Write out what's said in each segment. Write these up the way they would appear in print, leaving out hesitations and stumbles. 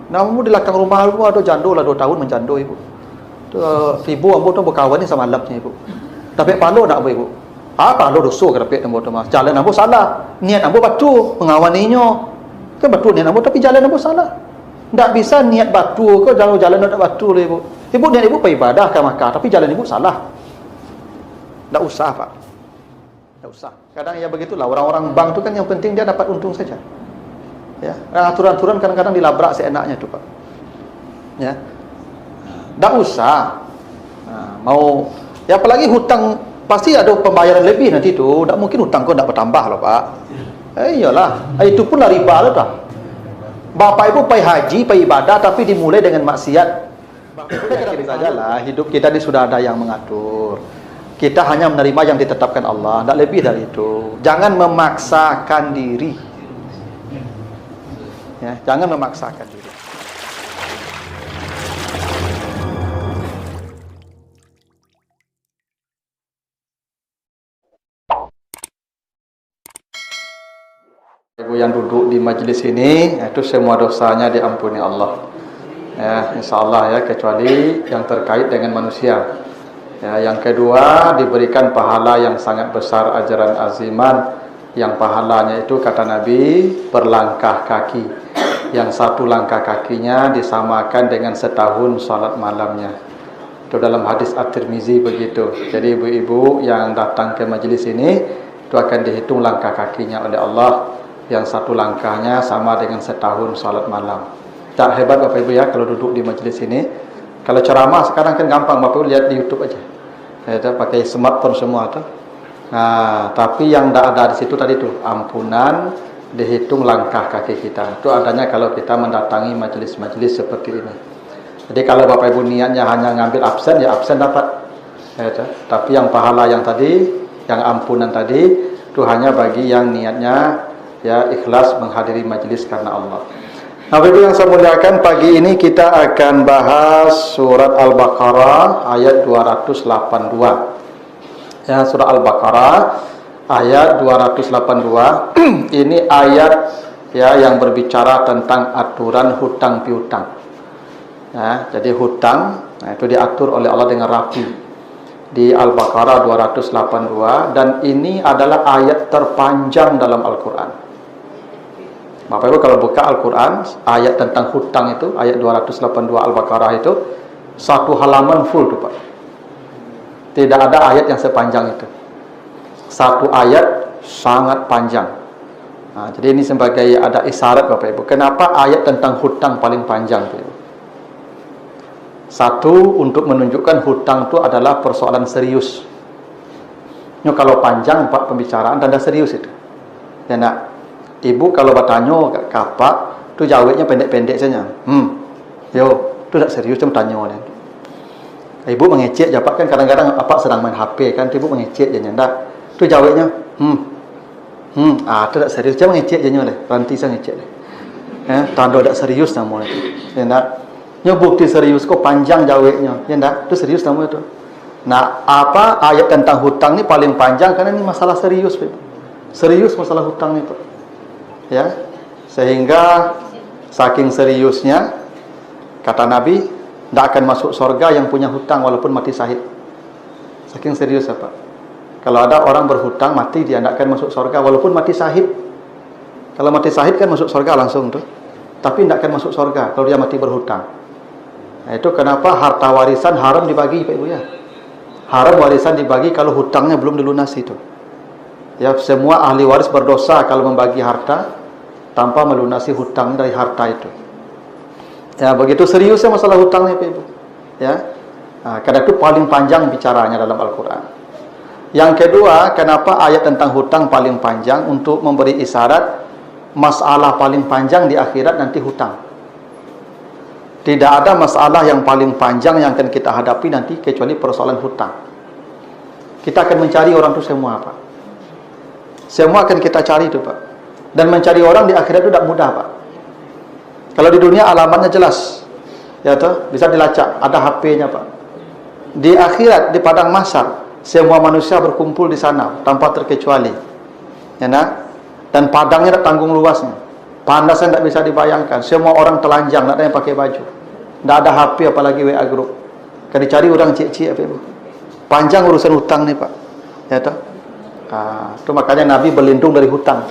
Namun di belakang rumah ibu ada jandul lah 2 tahun menjandul ibu. Tu ibu ambo tu berkawan ni sama lapnya ibu. Tapi palo nak ibu. Palo dosa ke dapat ambo tu mas. Jalan ambo salah. Niat ambo batu mengawaninya. Kan batu niat ambo tapi jalan ambo salah. Tak bisa niat batu ke jalan nak batu lah ibu. Ibu niat ibu pergi ibadah ke Makkah tapi jalan ibu salah. Tak usah pak. Tak usah. Kadang ya begitulah orang-orang bank tu kan yang penting dia dapat untung saja. Ya, aturan-aturan kadang-kadang dilabrak seenaknya tu pak. Ya, tak usah. Mau, ya apalagi hutang pasti ada pembayaran lebih nanti tu. Tak mungkin hutang kau tak bertambah loh pak. Iyalah, itu pun lah riba lah tak. Bapak ibu pergi haji, pergi ibadah tapi dimulai dengan maksiat. Kita sajalah hidup kita ni sudah ada yang mengatur. Kita hanya menerima yang ditetapkan Allah, tak lebih dari itu. Jangan memaksakan diri. Ya, jangan memaksakan diri. Ibu yang duduk di majlis ini, itu semua dosanya diampuni Allah. Ya, insyaAllah ya, kecuali yang terkait dengan manusia. Ya, yang kedua, diberikan pahala yang sangat besar, ajaran aziman, yang pahalanya itu kata Nabi berlangkah kaki. Yang satu langkah kakinya disamakan dengan setahun salat malamnya. Itu dalam hadis At-Tirmizi begitu. Jadi ibu-ibu yang datang ke majlis ini, itu akan dihitung langkah kakinya oleh Allah. Yang satu langkahnya sama dengan setahun salat malam. Tak hebat Bapak Ibu ya kalau duduk di majlis ini. Kalau ceramah sekarang kan gampang, Bapak Ibu lihat di YouTube aja. Ya, pakai smartphone semua tu. Nah, tapi yang tak ada di situ tadi tu ampunan, dihitung langkah kaki kita. Itu adanya kalau kita mendatangi majlis-majlis seperti ini. Jadi kalau Bapak Ibu niatnya hanya ngambil absen, ya absen dapat. Ya, tapi yang pahala yang tadi, yang ampunan tadi, itu hanya bagi yang niatnya ya ikhlas menghadiri majlis karena Allah. Nah, Bapak Ibu yang saya muliakan, pagi ini kita akan bahas surat Al-Baqarah ayat 282. Ya, surah Al-Baqarah ayat 282. Ini ayat ya yang berbicara tentang aturan hutang piutang. Ya, jadi hutang itu diatur oleh Allah dengan rapi di Al-Baqarah 282 dan ini adalah ayat terpanjang dalam Al-Qur'an. Bapak Ibu kalau buka Al-Qur'an, ayat tentang hutang itu ayat 282 Al-Baqarah itu satu halaman full tuh Pak. Tidak ada ayat yang sepanjang itu. Satu ayat sangat panjang. Nah, jadi ini sebagai ada isyarat Bapak Ibu. Kenapa ayat tentang hutang paling panjang Bapak Ibu? Satu, untuk menunjukkan hutang itu adalah persoalan serius. Ini kalau panjang Pak pembicaraan tanda serius itu. Ya nak, Ibu kalau bertanya kat kapak, tu jawabnya pendek-pendek saja. Yo, tu tak serius tu bertanya ni. Ibu mengecek jawab kan kadang-kadang apa sedang main HP kan, ibu mengecek je ndak. Tu jawabnya, tu tak serius, jangan ngecek je nyole, ranti sang ngecek. Tanda tak serius nama itu. Ya ndak. Nya bukti serius kok panjang jawabnya. Ya ndak, tu serius nama itu. Nah, apa ayat tentang hutang ni paling panjang karena ini masalah serius, Pak. Serius masalah hutang itu. Ya. Sehingga saking seriusnya kata Nabi, tidak akan masuk surga yang punya hutang walaupun mati syahid. Saking serius apa? Kalau ada orang berhutang mati, dia tidak akan masuk surga walaupun mati syahid. Kalau mati syahid kan masuk surga langsung tuh. Tapi tidak akan masuk surga kalau dia mati berhutang. Nah, itu kenapa harta warisan haram dibagi Pak Ibu ya. Haram warisan dibagi kalau hutangnya belum dilunasi itu. Ya, semua ahli waris berdosa kalau membagi harta tanpa melunasi hutang dari harta itu. Ya, begitu seriusnya masalah hutangnya Pak Ibu. Ya. Nah, karena itu paling panjang bicaranya dalam Al-Qur'an. Yang kedua, kenapa ayat tentang hutang paling panjang? Untuk memberi isyarat masalah paling panjang di akhirat nanti hutang. Tidak ada masalah yang paling panjang yang akan kita hadapi nanti kecuali persoalan hutang. Kita akan mencari orang itu semua Pak. Semua akan kita cari itu Pak. Dan mencari orang di akhirat itu tidak mudah Pak. Kalau di dunia alamatnya jelas, ya toh, bisa dilacak, ada HP-nya Pak. Di akhirat, di padang mahsyar, semua manusia berkumpul di sana tanpa terkecuali. Ya nak? Dan padangnya tak tanggung luasnya. Panasnya tak bisa dibayangkan. Semua orang telanjang, tak ada yang pakai baju. Tak ada HP apalagi WA group. Kan dicari orang cik-cik apa ibu. Panjang urusan hutang ni Pak. Ya toh? Itu makanya Nabi berlindung dari hutang.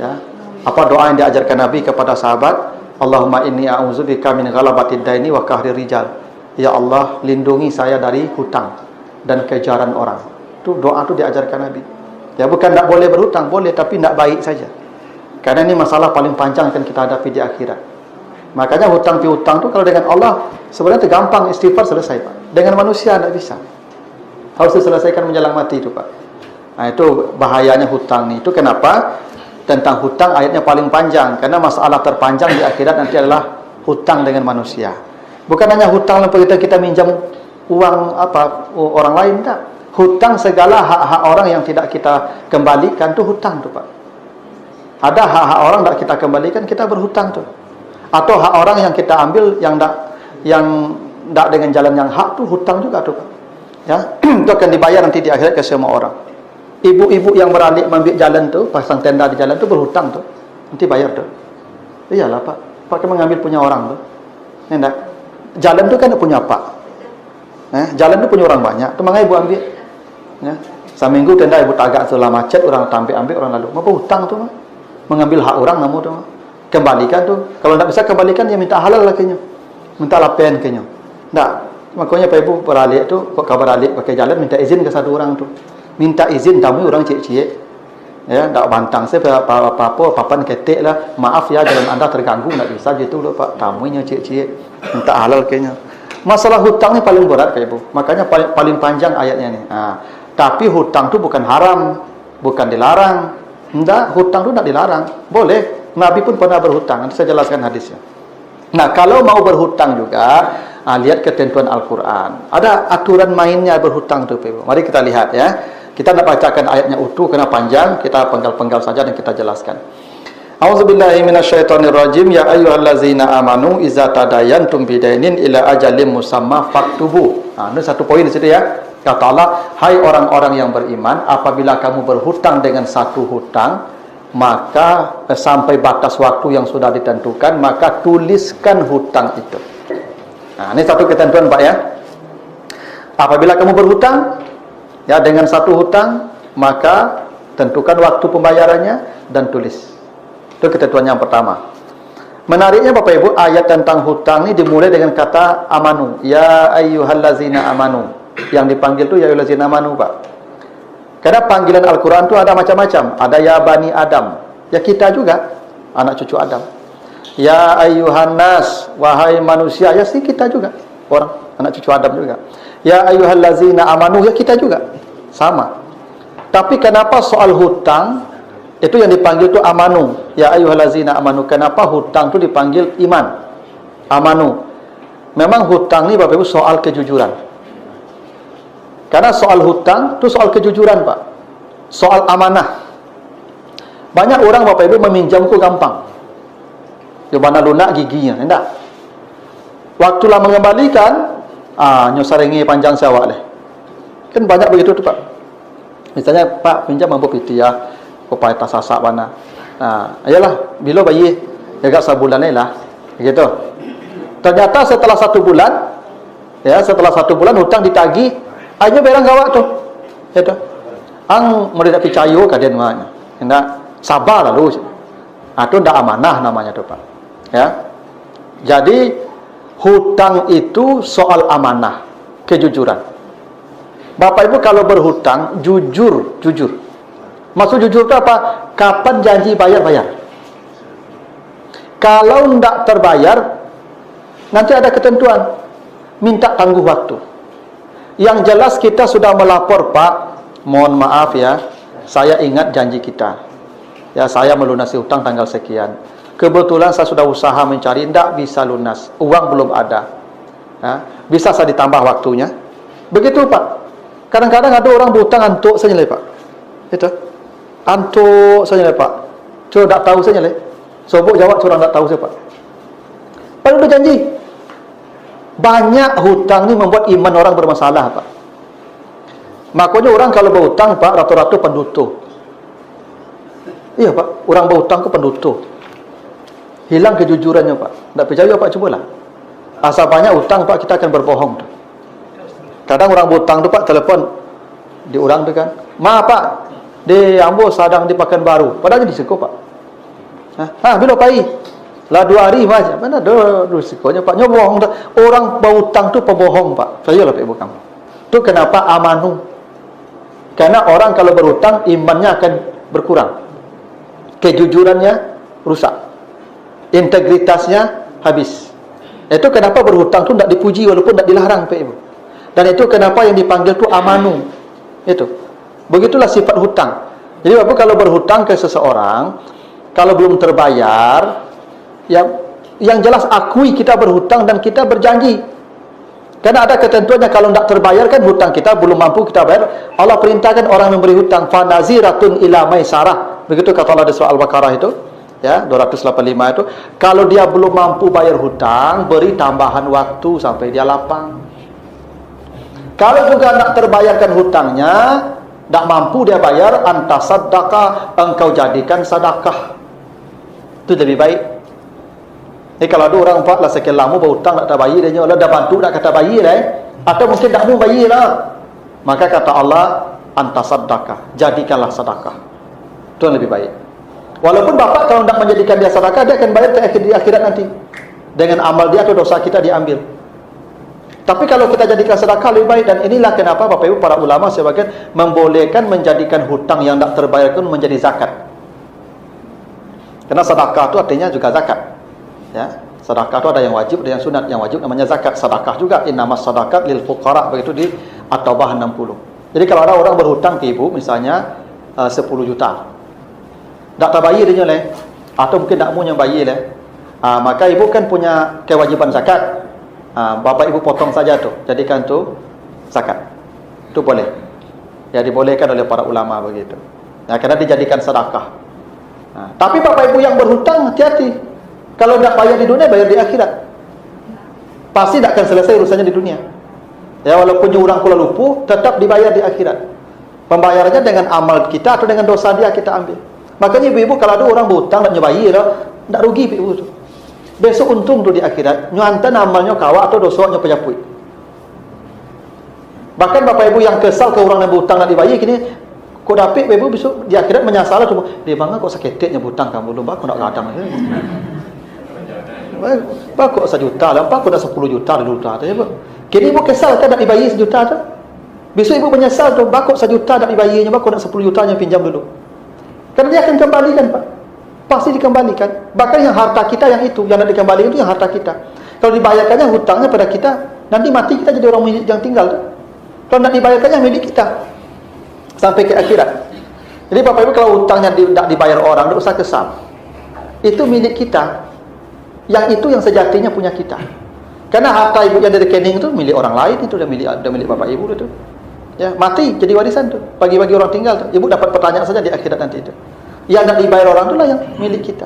Ya. Apa doa yang diajarkan Nabi kepada sahabat? Allahumma inni a'udzubika min ghalabatid daini wa qahrir rijal. Ya Allah, lindungi saya dari hutang dan kejaran orang. Itu doa itu diajarkan Nabi. Ya, bukan tak boleh berhutang, boleh, tapi tak baik saja. Karena ini masalah paling panjang yang kita hadapi di akhirat. Makanya hutang piutang tu kalau dengan Allah sebenarnya gampang, istighfar selesai Pak. Dengan manusia tak bisa. Harus diselesaikan menjelang mati itu Pak. Nah, itu bahayanya hutang ni. Itu kenapa tentang hutang ayatnya paling panjang, karena masalah terpanjang di akhirat nanti adalah hutang dengan manusia. Bukan hanya hutang yang kita minjam uang orang lain, tak. Hutang segala hak-hak orang yang tidak kita kembalikan tu hutang tu Pak. Ada hak-hak orang tak kita kembalikan, kita berhutang tu. Atau hak orang yang kita ambil yang tak dengan jalan yang hak tu hutang juga tu Pak. Ya, itu akan dibayar nanti di akhirat ke semua orang. Ibu-ibu yang beralik mengambil jalan tu, pasang tenda di jalan tu berhutang tu. Nanti bayar tu. Iyalah Pak. Pak kan mengambil punya orang tu. Hendak. Jalan tu kan punya Pak. Jalan tu punya orang banyak. Tu makanya ibu ambil. Ya. Seminggu tenda ibu tagak tu lah macet, orang ambil orang lalu. Apa hutang tu? Mengambil hak orang namu tu. Kembalikan tu. Kalau tak bisa kembalikan dia minta halal lah kayaknya. Minta lapen kayaknya. Tak. Makanya Pak Ibu beralik tu, kok beralik pakai jalan minta izin ke satu orang tu. Minta izin tamu orang cik-cik. Ya, tak bantang saya apa-apa papan ketek lah. Maaf ya jalan anda terganggu, tak bisa gitu loh Pak. Tamunya cik-cik. Minta halal kayaknya. Masalah hutang ni paling berat Pak Ibu. Makanya paling panjang ayatnya ni. Tapi hutang tu bukan haram, bukan dilarang. Enggak, hutang tu tak dilarang. Boleh. Nabi pun pernah berhutang. Nanti saya jelaskan hadisnya. Nah, kalau mau berhutang juga, lihat ketentuan Al-Quran. Ada aturan mainnya berhutang tu Pak Ibu. Mari kita lihat ya. Kita nak bacakan ayatnya utuh karena panjang, kita penggal-penggal saja dan kita jelaskan. A'udzubillahi minasyaitonirrajim. Ya ayyuhallazina amanu idza tadayantum bidainin ila ajalin musamma faktubu. Ini satu poin di situ ya. Kata Allah, hai orang-orang yang beriman, apabila kamu berhutang dengan satu hutang, maka sampai batas waktu yang sudah ditentukan, maka tuliskan hutang itu. Nah, ini satu ketentuan Pak ya. Apabila kamu berhutang ya dengan satu hutang, maka tentukan waktu pembayarannya dan tulis. Itu ketentuan yang pertama. Menariknya Bapak Ibu, ayat tentang hutang ini dimulai dengan kata amanu. Ya ayyuhallazina amanu. Yang dipanggil itu ya ayyuhallazina amanu Pak. Karena panggilan Al-Quran itu ada macam-macam. Ada ya bani Adam. Ya kita juga, anak cucu Adam. Ya ayyuhan nas, wahai manusia. Ya sih kita juga, orang anak cucu Adam juga. Ya ayyuhallazina amanu, ya kita juga, sama. Tapi kenapa soal hutang itu yang dipanggil itu amanu? Ya ayyuhallazina amanu. Kenapa hutang itu dipanggil iman? Amanu. Memang hutang ini Bapak Ibu soal kejujuran. Karena soal hutang itu soal kejujuran Pak. Soal amanah. Banyak orang Bapak Ibu meminjamku gampang. Di mana lunak giginya, enggak. Waktu lah mengembalikan, nyosarengi panjang sawak leh. Kan banyak begitu tuh Pak. Misalnya Pak pinjam mampu piti ya, kopai tas sasak mana. Nah, ayolah, bila bayi jaga sebulan lah, gitu. Ternyata setelah 1 bulan, ya setelah 1 bulan hutang ditagih, aja barang gawak tuh, gitu. Ang mau tidak percaya kalian namanya, hendak sabar lalu. Itu tidak amanah namanya tuh Pak. Ya, jadi hutang itu soal amanah, kejujuran. Bapak Ibu kalau berhutang jujur. Maksud jujur itu apa? Kapan janji bayar. Kalau tidak terbayar, nanti ada ketentuan, minta tangguh waktu. Yang jelas kita sudah melapor Pak, mohon maaf ya, saya ingat janji kita. Ya saya melunasi hutang tanggal sekian. Kebetulan saya sudah usaha mencari, tidak bisa lunas, uang belum ada. Ya, bisa saya ditambah waktunya? Begitu Pak. Kadang-kadang ada orang berhutang antuk saja Pak. Itu antuk saja Pak. Cuma tak tahu saja Sobok jawab curang tak tahu saya Pak. Padahal udah janji. Banyak hutang ni membuat iman orang bermasalah Pak. Makanya orang kalau berhutang Pak, rata-rata pendutuh. Iya Pak, orang berhutang ke pendutuh. hilang kejujurannya Pak. Tak percaya Pak, cubalah. Asal banyak hutang Pak, kita akan berbohong tu. Kadang orang berhutang tu Pak, telefon di orang tu kan, "Ma Pak, di ambo sadang di Pekanbaru." Padahal di Seko Pak. Bila pai? Lah 2 hari macam mana ada risikonya Pak. Nyobohong dah. Orang berhutang tu pembohong Pak. Percayalah Pak Ibu kamu. Tu kenapa amanu? Karena orang kalau berhutang imannya akan berkurang. Kejujurannya rusak. Integritasnya habis. Itu kenapa berhutang tu tidak dipuji walaupun tidak dilarang Pak Ibu. Dan itu kenapa yang dipanggil tu amanu. Itu. Begitulah sifat hutang. Jadi Bapak kalau berhutang ke seseorang, kalau belum terbayar, yang jelas akui kita berhutang dan kita berjanji. Karena ada ketentuannya, kalau tidak terbayar kan hutang kita belum mampu kita bayar. Allah perintahkan orang memberi hutang, fa naziratun ila maisarah. Begitu kata Allah di surah Al-Baqarah itu, ya, 285 itu. Kalau dia belum mampu bayar hutang, beri tambahan waktu sampai dia lapang. Kalau juga nak terbayarkan hutangnya, tak mampu dia bayar, antasaddaqah, engkau jadikan sedekah. Itu lebih baik. Kalau ada orang Pak lah sekian lama berhutang tak bayar dia, Allah dah bantu tak kata bayar atau mungkin tak mau bayar lah. Maka kata Allah, antasaddaqah, jadikanlah sedekah. Itu yang lebih baik. Walaupun Bapak kalau tak menjadikan dia sedekah, dia akan bayar di akhirat nanti. Dengan amal dia atau dosa kita diambil. Tapi kalau kita jadikan sedekah lebih baik. Dan inilah kenapa Bapak Ibu para ulama sebagian membolehkan menjadikan hutang yang tak terbayar itu menjadi zakat. Karena sedekah itu artinya juga zakat. Ya, sedekah itu ada yang wajib, ada yang sunat. Yang wajib namanya zakat. Sedekah juga innamas sadaqat lil fuqara, begitu di At-Taubah 60. Jadi kalau ada orang berhutang ke ibu misalnya 10 juta. Tak terbayar dia leh, atau mungkin tak mau yang bayar leh. Maka ibu kan punya kewajiban zakat. Bapak ibu potong saja tu, jadikan tu zakat. Itu boleh. Ya, dibolehkan oleh para ulama begitu. Ya, karena dijadikan sedekah. Tapi bapak ibu yang berhutang hati-hati. Kalau tidak bayar di dunia, bayar di akhirat. Pasti tidak akan selesai urusannya di dunia. Ya, walaupun orang Kuala Lumpur, tetap dibayar di akhirat. Pembayarannya dengan amal kita atau dengan dosa dia kita ambil. Makanya ibu-ibu kalau ada orang berhutang tak bayar, tak rugi ibu tu. Besok untung tu di akhirat, nyuantan amalnya kawa atau dosanya penyapui. Bahkan bapak ibu yang kesal ke orang yang berhutang nak dibayar kini, kau dapat ibu besok di akhirat menyesal tu. Dia bangga kau sakitnya berhutang kamu belum, aku nak kadang. Pak kok 1 juta lah, pak kok dah 10 juta dulu tu. Kini ibu kesal kan nak dibayar 1 juta tu. Besok ibu menyesal tu, pak kok 1 juta nak dibayarnya, pak kok nak 10 jutanya pinjam dulu. Karena dia akan kembalikan Pak. Pasti dikembalikan. Bahkan yang harta kita yang itu, yang nak dikembalikan itu yang harta kita. Kalau dibayarkannya hutangnya pada kita, nanti mati kita jadi orang yang tinggal tu. Kalau nak dibayarkannya milik kita sampai ke akhirat. Jadi Bapak Ibu kalau hutangnya tidak dibayar orang, tidak usah kesal. Itu milik kita. Yang itu yang sejatinya punya kita. Karena harta ibu yang dari rekening itu milik orang lain, itu udah milik Bapak Ibu itu. Ya, mati jadi warisan tu. Bagi-bagi orang tinggal tu. Ibu dapat pertanyaan saja di akhirat nanti itu. Yang nak dibayar orang itulah yang milik kita.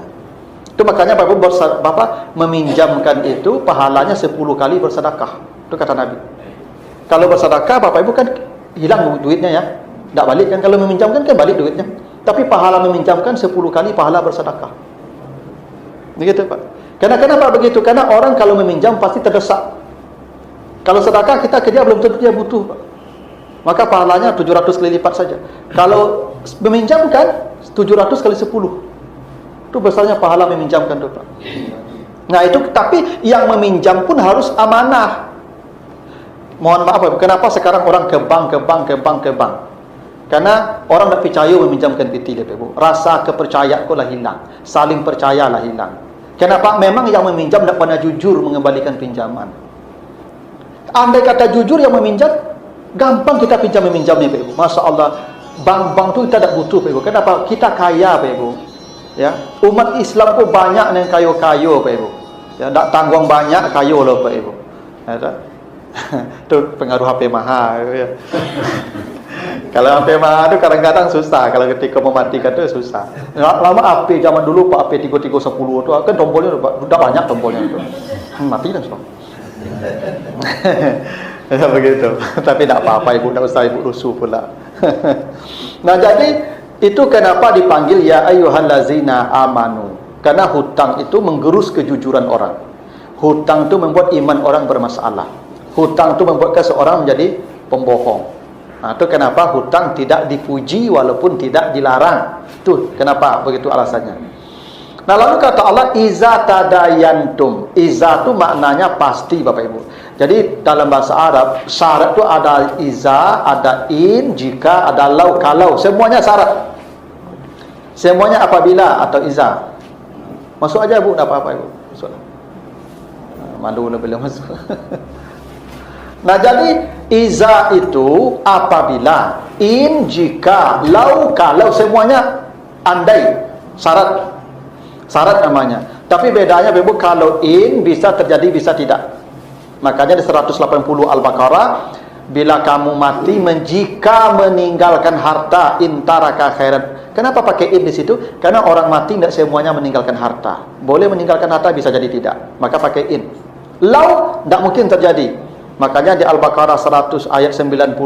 Itu makanya Bapak meminjamkan itu pahalanya 10 kali bersedekah. Itu kata Nabi. Kalau bersedekah Bapak Ibu kan hilang duitnya ya. Tak balik kan, kalau meminjamkan kan balik duitnya. Tapi pahala meminjamkan 10 kali pahala bersedekah. Begitu Pak. Kenapa begitu? Karena orang kalau meminjam pasti terdesak. Kalau sedekah kita ke dia belum tentu dia butuh Pak. Maka pahalanya 700 kali lipat saja. Kalau meminjamkan 700 kali 10. Itu besarnya pahala meminjamkan tu Pak. Nah itu, tapi yang meminjam pun harus amanah. Mohon maaf Pak, kenapa sekarang orang ke bank? Karena orang tak percaya meminjamkan PT dia Pak. Rasa kepercayaan lah hilang. Saling percayalah hilang. Kenapa? Memang yang meminjam tak pernah jujur mengembalikan pinjaman. Andai kata jujur yang meminjam, gampang kita meminjam ni Pak Ibu. Masya Allah, bank-bank tu kita tak butuh Pak Ibu. Kenapa? Kita kaya Pak Ibu. Ya, umat Islam tu banyak yang kayo-kayo Pak Ibu. Ya, tak tanggung banyak kayo lah Pak Ibu. Ya, tak? Itu pengaruh HP mahal. Ya. Kalau HP mahal tu kadang-kadang susah. Kalau ketika mematikan tu susah. Lama HP zaman dulu Pak, HP 3310 tu kan tombolnya sudah banyak tombolnya tu. Mati dah sudah. Ya begitu. Tapi tak apa-apa ibu, tak usah ibu rusuh pula. Nah jadi itu kenapa dipanggil ya ayyuhallazina amanu. Karena hutang itu menggerus kejujuran orang. Hutang itu membuat iman orang bermasalah. Hutang itu membuat seseorang menjadi pembohong. Nah, itu kenapa hutang tidak dipuji walaupun tidak dilarang. Itu kenapa begitu alasannya. Nah, lalu kata Allah, iza tadayantum. Iza itu maknanya pasti, Bapak Ibu. Jadi dalam bahasa Arab, syarat itu ada iza, ada in, jika, ada lau, kalau. Semuanya syarat. Semuanya apabila atau iza. Masuk aja, Bu, enggak apa-apa, Ibu. Masuk. Malu belum masuk. Nah, jadi iza itu apabila, in, jika, lau, kalau, semuanya andai, syarat. Syarat namanya. Tapi bedanya, Ibu, kalau in bisa terjadi, bisa tidak. Makanya di 180 Al-Baqarah, bila kamu mati jika meninggalkan harta, intaraka khairan. Kenapa pakai in di situ? Karena orang mati tidak semuanya meninggalkan harta. Boleh meninggalkan harta, bisa jadi tidak. Maka pakai in. Lau tidak mungkin terjadi. Makanya di Al-Baqarah 100 ayat 96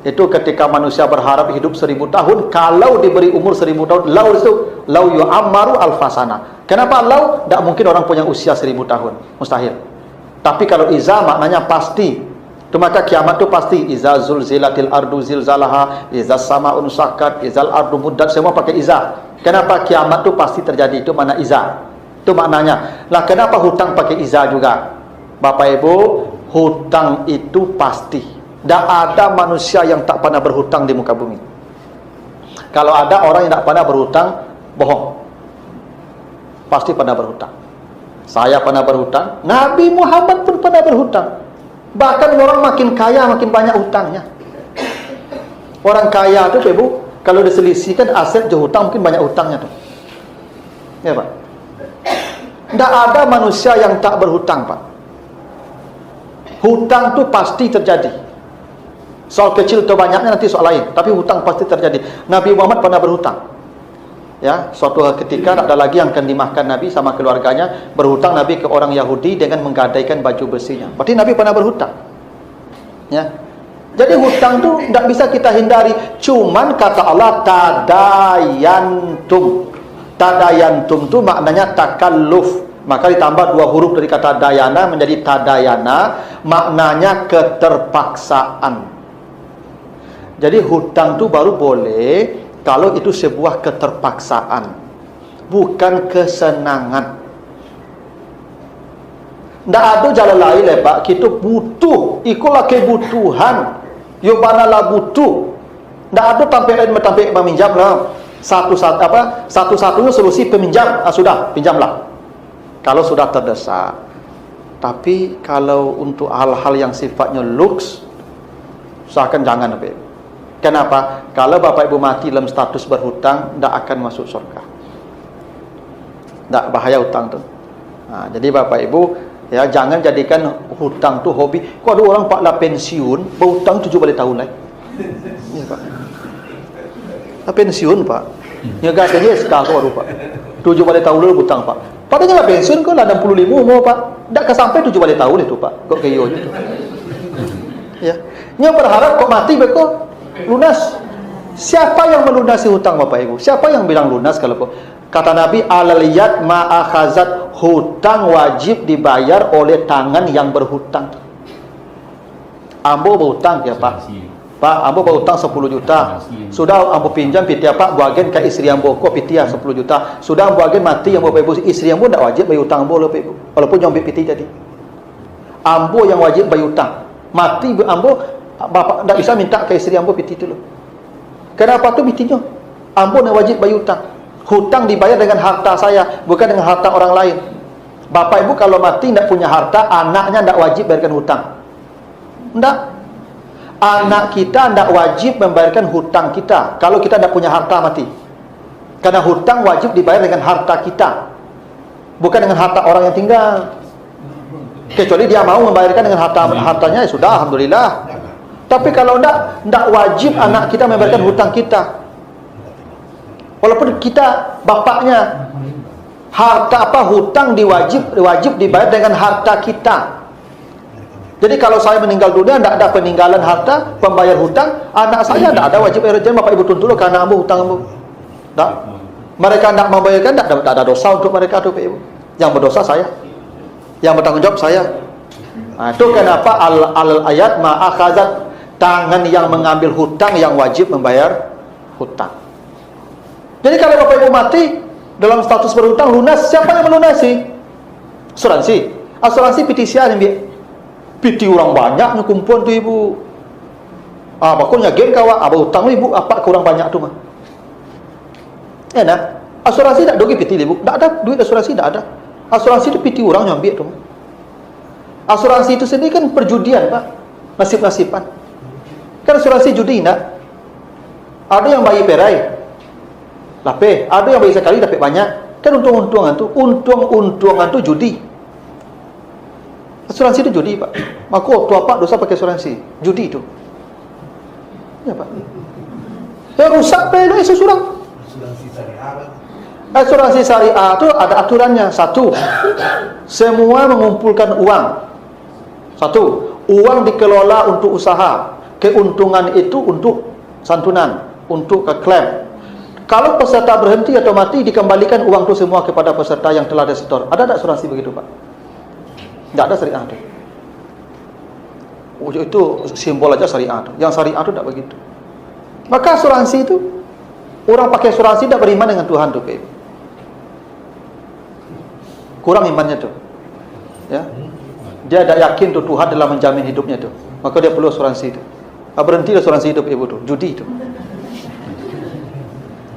itu ketika manusia berharap hidup 1000 tahun, kalau diberi umur 1000 tahun, lau itu lau yu'ammaru alfasana. Kenapa lau? Tidak mungkin orang punya usia 1000 tahun, mustahil. Tapi kalau iza maknanya pasti. Itu maka kiamat itu pasti. Iza zulzilatil ardu zilzalaha, iza sama'un sakat, izal ardu muddat, semua pakai iza. Kenapa kiamat itu pasti terjadi? Itu makna iza. Itu maknanya. Lah kenapa hutang pakai iza juga? Bapak Ibu, hutang itu pasti. Tidak ada manusia yang tak pernah berhutang di muka bumi. Kalau ada orang yang tak pernah berhutang, bohong. Pasti pernah berhutang. Saya pernah berhutang, Nabi Muhammad pun pernah berhutang. Bahkan orang makin kaya, makin banyak hutangnya. Orang kaya itu, Ibu, kalau diselisihkan aset je hutang, mungkin banyak hutangnya tuh. Ya, Pak. Tidak ada manusia yang tak berhutang, Pak. Hutang itu pasti terjadi. Soal kecil atau banyaknya nanti soal lain, tapi hutang pasti terjadi. Nabi Muhammad pernah berhutang. Ya, suatu ketika tak ada lagi yang akan dimakan Nabi sama keluarganya, berhutang Nabi ke orang Yahudi dengan menggadaikan baju besinya. Berarti Nabi pernah berhutang. Ya. Jadi hutang tu tidak bisa kita hindari. Cuman kata Allah tadayantum. Tadayantum tu maknanya takalluf. Maka ditambah 2 huruf dari kata dayana menjadi tadayana, maknanya keterpaksaan. Jadi hutang tu baru boleh kalau itu sebuah keterpaksaan, bukan kesenangan. Tidak ada jalan lain, Pak. Kita butuh, ikulah kebutuhan. Yobanalah butuh. Tidak ada tampil meminjam lah. Satu-satunya solusi peminjam. Sudah, pinjamlah. Kalau sudah terdesak. Tapi kalau untuk hal-hal yang sifatnya luks, usahakan jangan, Pak. Kenapa? Kalau Bapak Ibu mati dalam status berhutang, tidak akan masuk surga. Tidak, bahaya hutang tu. Nah, jadi Bapak Ibu, ya, jangan jadikan hutang tu hobi. Kok ada orang Pak lah pensiun, berhutang 7 balik tahun lah. Ya, Pak. Lah pensiun, Pak. Ya, katanya sekarang baru, Pak. 7 balik tahun dulu hutang, Pak. Padahal lah pensiun kok lah 65 umur, Pak. Tak sampai 7 balik tahun itu, Pak. Kok kayo itu. Ya. Nya berharap kok mati betul lunas. Siapa yang melunasi hutang, Bapak Ibu? Siapa yang bilang lunas kalau kata Nabi alaliyat ma'akhazat, hutang wajib dibayar oleh tangan yang berhutang. Ambo berhutang ya, Pak. Pak, ambo berhutang 10 juta. Sudah ambo pinjam pitia Pak, buagen ke istri ambo kok pitia 10 juta. Sudah buagen mati yang Bapak Ibu, istri ambo tidak wajib bayar hutang ambo, Bapak Ibu. Walaupun nyombe piti jadi. Ambo yang wajib bayar hutang. Mati ambo, Bapak tidak bisa minta ke istri ambo piti dulu. Kenapa tu pitinya? Ambo yang wajib bayar hutang. Hutang dibayar dengan harta saya, bukan dengan harta orang lain. Bapak Ibu kalau mati tidak punya harta, anaknya tidak wajib bayarkan hutang. Tidak. Anak kita tidak wajib membayarkan hutang kita kalau kita tidak punya harta mati. Karena hutang wajib dibayar dengan harta kita, bukan dengan harta orang yang tinggal. Kecuali dia mau membayarkan dengan hartanya, ya sudah, alhamdulillah. Tapi kalau tidak wajib anak kita membayarkan hutang kita. Walaupun kita bapaknya, harta apa hutang wajib dibayar dengan harta kita. Jadi kalau saya meninggal dunia tidak ada peninggalan harta pembayar hutang, anak saya tidak ada wajib bayar. Jangan Bapak Ibu tuntut dulu karena ambo hutang ambo. Tak. Mereka tidak membayarkan, tidak ada dosa untuk mereka tu, Pak Ibu. Yang berdosa saya, yang bertanggung jawab saya. Itu kenapa ayat ma'akhazat, tangan yang mengambil hutang yang wajib membayar hutang. Jadi kalau Bapak Ibu mati dalam status berhutang, lunas, siapa yang melunasi? Asuransi. Asuransi PTCA yang PT orang banyak kumpul tu Ibu. Bakulnya gen kawan, hutang Ibu apa kurang banyak tu mah. Ya nah, asuransi tak dogi PT Ibu. Tak ada duit asuransi, tak ada. Asuransi tu PT orang yang ambil tu. Asuransi itu sendiri kan perjudian, Pak. Nasib-nasiban. Kan asuransi judi tak? Ada yang bayi perai lapeh, ada yang bayi sekali dapat banyak. Kan untung-untungan tu judi. Asuransi itu judi, Pak. Maka tu apa dosa pakai asuransi? Judi itu. Ya, Pak. Yang rusak pelu sesurang. Asuransi syariah itu ada aturannya. Satu, semua mengumpulkan uang. Satu, uang dikelola untuk usaha. Keuntungan itu untuk santunan, untuk klaim. Kalau peserta berhenti atau mati, dikembalikan uang itu semua kepada peserta yang telah disetor. Ada tak asuransi begitu, Pak? Tidak ada syariah itu. Itu simbol aja syariah itu. Yang syariah itu tidak begitu. Maka asuransi itu, orang pakai asuransi tidak beriman dengan Tuhan tu, Pak. Kurang imannya tu. Ya. Dia tidak yakin tu Tuhan dalam menjamin hidupnya tu. Maka dia perlu asuransi itu. Berhenti asuransi hidup Ibu tu. Judi tu.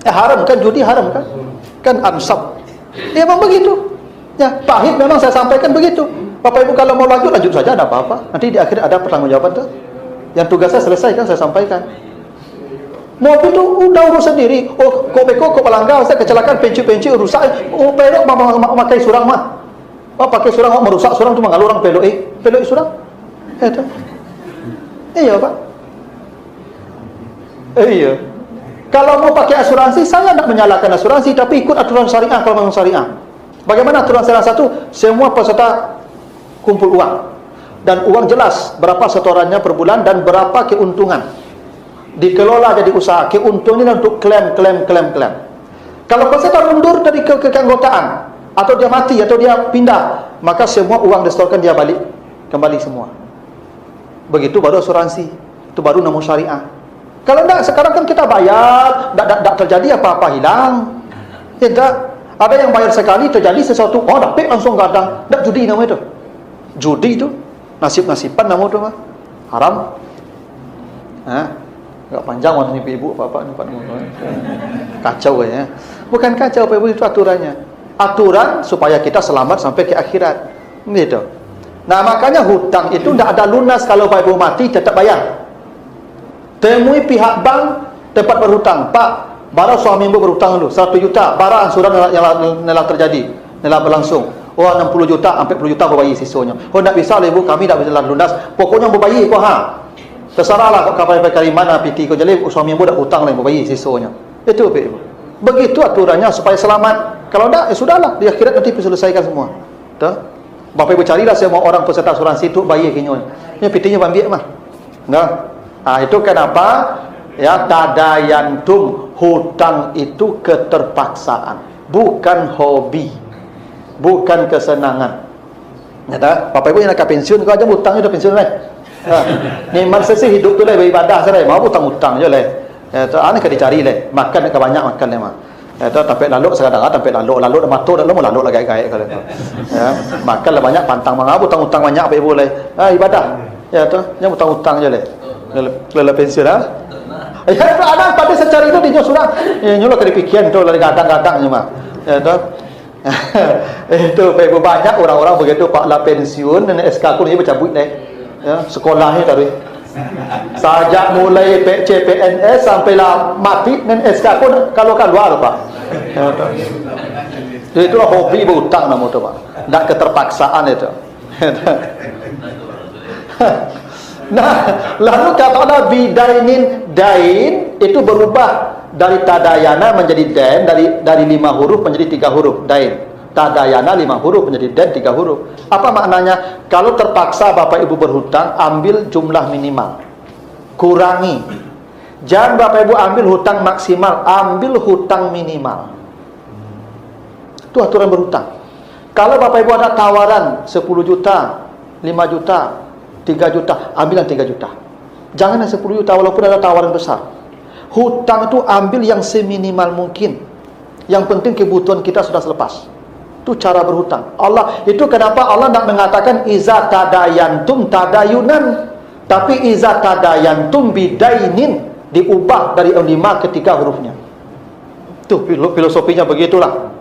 Haram kan, judi haram kan? Kan ansab. Ya memang begitu. Ya, pahit memang saya sampaikan begitu. Bapak Ibu kalau mau lanjut saja, ada apa-apa. Nanti di akhir ada pertanggungjawaban tu. Yang tugas saya selesai kan, saya sampaikan. Mobil tu udah urus sendiri. Kok pelanggar, saya kecelakaan, penci rusak. Pelok memakai surang mah. Pakai surang merusak surang tu mengalu orang pelok surang. Itu. Iya, Pak. Iya. Kalau mau pakai asuransi, saya tidak menyalahkan asuransi, tapi ikut aturan syariah kalau memang syariah. Bagaimana aturan syariah? Satu, semua peserta kumpul uang. Dan uang jelas berapa setorannya per bulan dan berapa keuntungan. Dikelola jadi usaha. Keuntungan untuk klaim. Kalau peserta mundur dari keanggotaan, atau dia mati, atau dia pindah, maka semua uang disetorkan dia balik, kembali semua. Begitu baru asuransi. Itu baru nama syariah. Kalau tidak, sekarang kan kita bayar, tidak terjadi apa-apa hilang. Ya tidak. Ada yang bayar sekali, terjadi sesuatu, dapat langsung gadang. Tidak judi nama itu. Judi itu, nasib-nasiban nama itu mah. Haram. Agak panjang waktu ni Ibu, apa-apa ni Pak. Kacau ya. Bukan kacau Pak Ibu, itu aturannya. Aturan supaya kita selamat sampai ke akhirat. Gitu. Nah, makanya hutang itu tidak ada lunas kalau Pak Ibu mati tetap bayar. Temui pihak bank tempat berhutang. Pak, bara suami Ibu berhutang dulu 100 juta. Bara ansuran yang terjadi, yang berlangsung. 60 juta, sampai 10 juta berbayar sisanya. Tak bisa lah Ibu, kami tak bisa lunas. Pokoknya berbayar kau terserahlah kau kapal dari mana PT kau jadi suami Ibu dah hutang lah berbayar sisanya. Itu Pak Ibu. Begitu aturannya supaya selamat. Kalau tak, sudahlah. Di akhirat nanti diselesaikan semua. Tuh. Bapak Ibu carilah semua orang peserta asuransi itu bayar kinyonya. Ini PT-nya bambiak mah. Nah, itu kenapa ya tadayantum, hutang itu keterpaksaan, bukan hobi, bukan kesenangan. Nyata, Bapak Ibu yang nak pensiun kau aja hutangnya dah pensiun lah. Ni masa sih hidup tu lah beribadah saja, mau hutang-hutang je lah. Ya, tu ane kena dicari lah, makan ke banyak makan lah mah. Ya, tu sampai lalu sekarang sampai lalu dah mato dah mau lalu lah gaya-gaya kalau tu. Ya, makan lah banyak pantang mangap hutang-hutang banyak Bapak Ibu lah. Ibadah. Ya tu, yang hutang-hutang je lah. Lelah pensiun lah. Ya tu ada pada secara itu dia surang. Nyulah kedipikian tu lari gadang-gadang je mah. Ya tu. Itu Bapak Ibu banyak orang-orang begitu Pak lah pensiun dan SK aku ni bercabut deh. Ya, sekolahnya tadi. Sajak mulai CPNS sampai lah mati dan SK aku kalau keluar Pak. Ya tu. Jadi itulah hobi berhutang nama tu Pak. Tak keterpaksaan itu. Nah, lalu katakanlah bidainin, dain itu berubah dari tadayana menjadi dain, dari 5 huruf menjadi 3 huruf. Dain, tadayana 5 huruf menjadi dain 3 huruf. Apa maknanya? Kalau terpaksa Bapak Ibu berhutang, ambil jumlah minimal, kurangi. Jangan Bapak Ibu ambil hutang maksimal, ambil hutang minimal. Itu aturan berhutang. Kalau Bapak Ibu ada tawaran 10 juta, 5 juta, 3 juta, ambil yang 3 juta. Jangan yang 10 juta walaupun ada tawaran besar. Hutang itu ambil yang seminimal mungkin. Yang penting kebutuhan kita sudah selepas. Itu cara berhutang. Allah, itu kenapa Allah tidak mengatakan iza tadayantum tadayunan, tapi iza tadayantum bidainin, diubah dari 5 ke 3 hurufnya. Tuh filosofinya begitulah.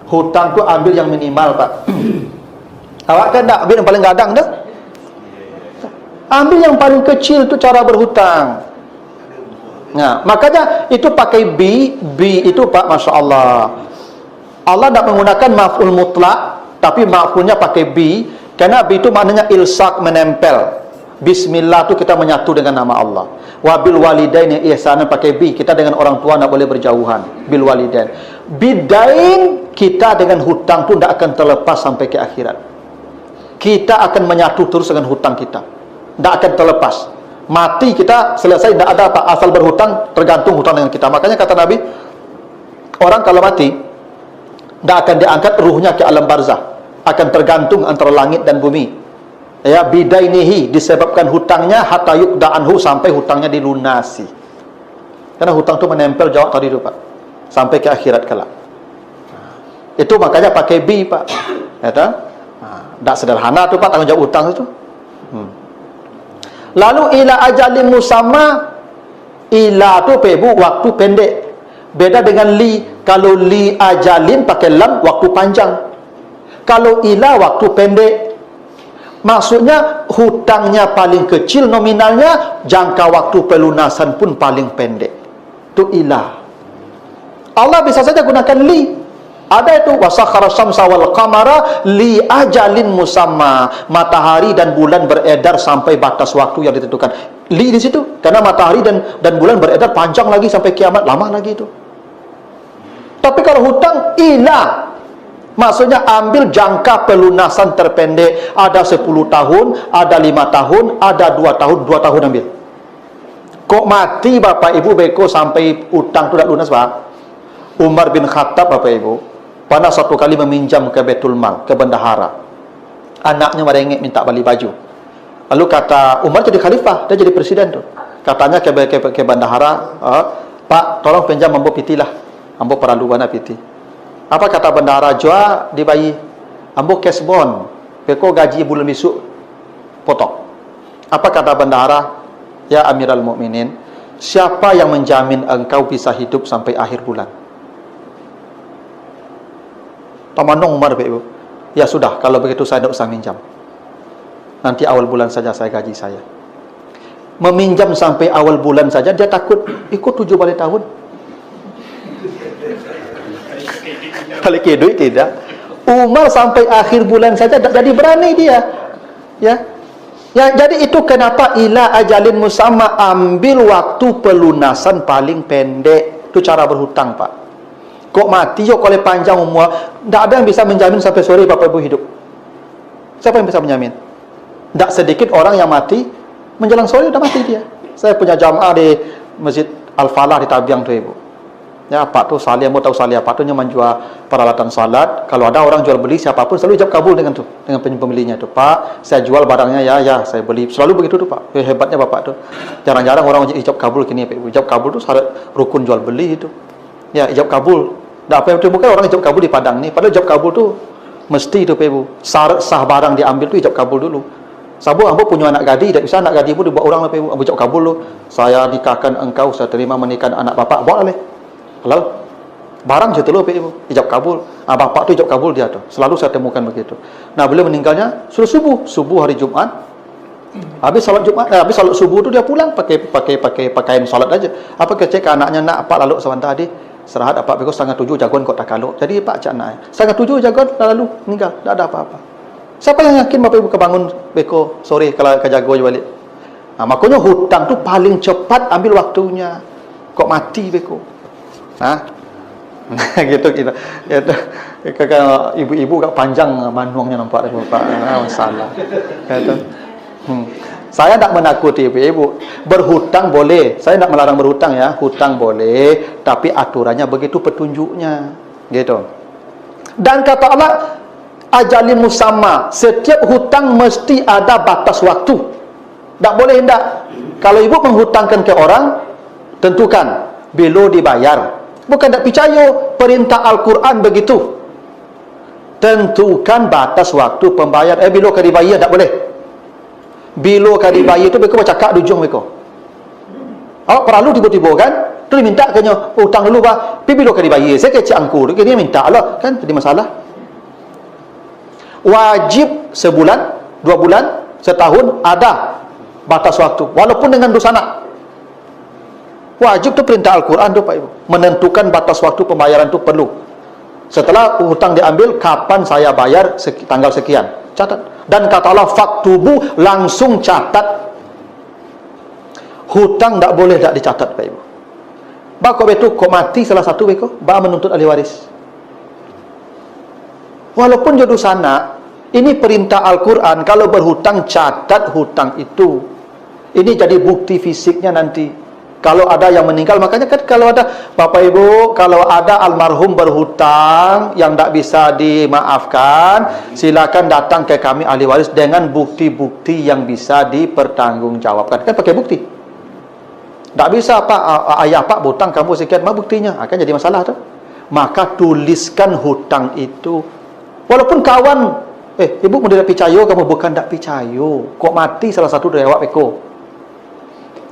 Hutang tu ambil yang minimal, Pak. Awak kan tak ambil yang paling gadang dah. Ambil yang paling kecil, tu cara berhutang. Nah, makanya itu pakai B itu Pak, Masya Allah. Allah tak menggunakan maf'ul mutlak, tapi maf'ulnya pakai B, karena B itu maknanya ilsak, menempel. Bismillah tu kita menyatu dengan nama Allah. Wabil walidain ihsanan pakai bi, kita dengan orang tua tak boleh berjauhan. Bil walidain. Bidain, kita dengan hutang tu tidak akan terlepas sampai ke akhirat. Kita akan menyatu terus dengan hutang kita. Tidak akan terlepas. Mati kita selesai, tidak ada apa, asal berhutang, tergantung hutang dengan kita. Makanya kata Nabi, orang kalau mati tidak akan diangkat ruhnya ke alam barzah, akan tergantung antara langit dan bumi. Ya, bidainihi, disebabkan hutangnya, hatta yuqda anhu, sampai hutangnya dilunasi. Karena hutang itu menempel jawab tadi itu Pak, sampai ke akhirat kelak. Itu makanya pakai bi Pak. Ya tak? Tak sederhana tu Pak tanggung jawab hutang itu. Lalu ila ajalin musamma, ila tu pebu waktu pendek. Beda dengan li. Kalau li ajalin pakai lam, waktu panjang. Kalau ila waktu pendek. Maksudnya hutangnya paling kecil nominalnya, jangka waktu pelunasan pun paling pendek. Itu ilah. Allah bisa saja gunakan li. Ada itu wasakhara syamsa wal qamara li ajalin musamma. Matahari dan bulan beredar sampai batas waktu yang ditentukan. Li di situ karena matahari dan bulan beredar panjang lagi sampai kiamat, lama lagi itu. Tapi kalau hutang ilah, maksudnya ambil jangka pelunasan terpendek. Ada 10 tahun, ada 5 tahun, ada 2 tahun, 2 tahun ambil. Kok mati Bapak Ibu beko sampai utang tidak lunas Pak? Umar bin Khattab Bapak Ibu pernah satu kali meminjam ke Baitul Mal, ke bendahara. Anaknya merengek minta beli baju. Lalu kata Umar jadi khalifah, dia jadi presiden tuh. Katanya ke bendahara, Pak tolong pinjam ambo piti lah, ambo perlu wana piti. Apa kata bendahara? Jua dibayi ambo cash bond, beko gaji bulan besok potong. Apa kata bendahara? Ya Amiral Mukminin, siapa yang menjamin engkau bisa hidup sampai akhir bulan? Tamanong Umar Ibu. Ya sudah, kalau begitu saya tidak usah minjam. Nanti awal bulan saja saya gaji saya. Meminjam sampai awal bulan saja dia takut ikut 7 balik tahun. Balik ke duit tidak. Umar sampai akhir bulan saja jadi berani dia. Ya. Ya, jadi itu kenapa ila ajalin musamma, ambil waktu pelunasan paling pendek. Itu cara berhutang, Pak. Kok mati yo kalau panjang umur, tidak ada yang bisa menjamin sampai sore Bapak Ibu hidup. Siapa yang bisa menjamin? Tidak sedikit orang yang mati menjelang sore sudah mati dia. Saya punya jamaah di Masjid Al-Falah di Tabiang tu Ibu. Ya, Pak tu salih, mau tahu salih apa tu yang menjual peralatan salat. Kalau ada orang jual beli siapapun selalu ijab kabul dengan tu, dengan pembelinya tu. Pak, saya jual barangnya ya saya beli. Selalu begitu tu Pak. Hebatnya Bapak tu. Jarang-jarang orang ijab kabul kini Pak Ibu. Ijab kabul tu syarat rukun jual beli itu. Ya, ijab kabul. Tak apa yang bukan orang ijab kabul di Padang ni. Padahal ijab kabul tu mesti tu Pak Ibu. Syarat sah barang diambil tu ijab kabul dulu. Sabu ambo punya anak gadi, tak bisa anak gadi pun dibuat orang Pak Ibu. Ambo ijab kabul tu. Saya nikahkan engkau, saya terima menikahkan anak bapak. Buat boleh. Halal. Barang je tu Pak Ibu. Ijab kabul. Bapak tu ijab kabul dia tu. Selalu saya temukan begitu. Nah, beliau meninggalnya sudah subuh hari Jumat. Habis salat Jumat, habis salat subuh tu dia pulang pakai pakaian salat aja. Apa kecek anaknya nak apa lalu sebentar tadi. Serahat apa beko 6:30 jagoan kok tak kalau. Jadi Pak cak nak 6:30 jagoan lalu meninggal, tak ada apa-apa. Siapa yang yakin Bapak Ibu kebangun beko sore kalau ke jago balik? Nah, makanya hutang tu paling cepat ambil waktunya. Kok mati beko. Nah, gitu kita. Itu kakak ibu-ibu gak panjang manuangnya nampak dah Bapak. Masalah. Kata. Saya tak menakuti ibu. Berhutang boleh. Saya tak melarang berhutang ya. Hutang boleh, tapi aturannya begitu petunjuknya. Gitu. Dan kata Allah, ajalin musamma, setiap hutang mesti ada batas waktu. Tak boleh hendak. Kalau ibu menghutangkan ke orang, tentukan bila dibayar. Bukan tak percaya, perintah Al-Quran begitu. Tentukan batas waktu pembayar. Bila kau dibayar, tak boleh. Bila kau dibayar tu, mereka bercakap di ujung mereka. Awak perlu tiba-tiba kan, tu dia minta kena hutang dulu bah. Tapi bila kau dibayar, saya kecik angku, dia minta lah, kan jadi masalah. Wajib sebulan, 2 bulan, setahun ada batas waktu, walaupun dengan dosa anak. Wajib tu perintah Al-Quran tu Pak Ibu. Menentukan batas waktu pembayaran tu perlu. Setelah hutang diambil, kapan saya bayar, tanggal sekian, catat. Dan kata Allah, faktubu, langsung catat. Hutang tak boleh tak dicatat Pak Ibu. Bako betu kok mati salah satu beko, ba menuntut ahli waris. Walaupun jodoh sana, ini perintah Al-Quran, kalau berhutang catat hutang itu. Ini jadi bukti fisiknya nanti. Kalau ada yang meninggal, makanya kan kalau ada Bapak Ibu, kalau ada almarhum berhutang yang tak bisa dimaafkan, silakan datang ke kami ahli waris dengan bukti-bukti yang bisa dipertanggungjawabkan. Kan pakai bukti. Tak bisa Pak, ayah Pak berhutang kamu sekian, mana buktinya? Akan jadi masalah tu. Maka tuliskan hutang itu. Walaupun kawan, ibu mau tidak percaya, kamu bukan tak percaya. Kok mati salah satu dari awak peko.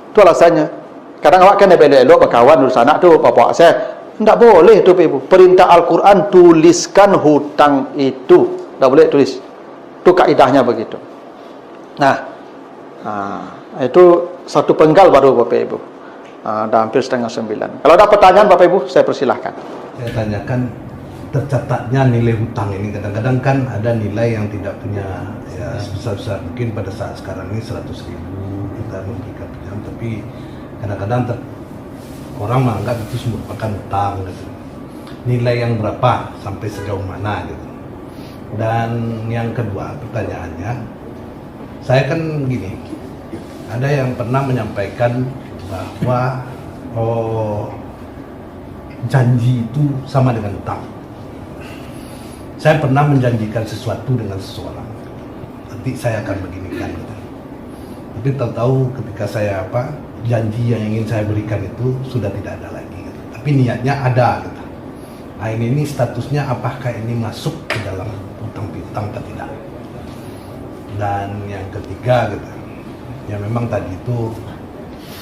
Itu alasannya. Kadang awak kan elok-elok berkawan dulu anak tu, bapak saya. Tak boleh tu ibu. Perintah Al-Quran, tuliskan hutang itu. Tak boleh tulis. Itu kaidahnya begitu. Nah, itu satu penggal baru Bapak Ibu. Dah hampir 8:30. Kalau ada pertanyaan Bapak Ibu, saya persilahkan. Saya tanyakan, tercatatnya nilai hutang ini kadang-kadang kan ada nilai yang tidak punya ya sebesar-besar. Mungkin pada saat sekarang ini 100.000 kita memberikan pinjam, tapi kadang-kadang orang menganggap itu merupakan hutang gitu. Nilai yang berapa, sampai sejauh mana gitu. Dan yang kedua pertanyaannya, saya kan gini, ada yang pernah menyampaikan bahwa janji itu sama dengan hutang. Saya pernah menjanjikan sesuatu dengan seseorang, nanti saya akan beginikan gitu. Tapi tahu-tahu ketika saya janji yang ingin saya berikan itu sudah tidak ada lagi gitu. Tapi niatnya ada gitu. Nah ini statusnya apakah ini masuk ke dalam hutang piutang atau tidak? Dan yang ketiga gitu, ya memang tadi itu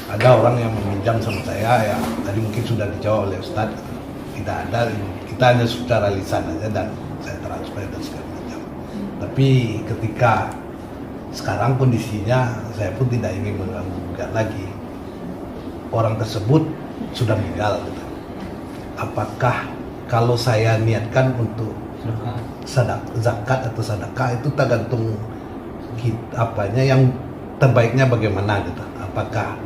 ada orang yang meminjam sama saya, ya tadi mungkin sudah dijawab oleh Ustadz, tidak ada, kita hanya secara lisan aja dan saya transfer dan segala macam. Tapi ketika sekarang kondisinya saya pun tidak ingin mengganggu lagi, orang tersebut sudah meninggal gitu. Apakah kalau saya niatkan untuk zakat atau sedekah itu tergantung apanya yang terbaiknya bagaimana gitu. Apakah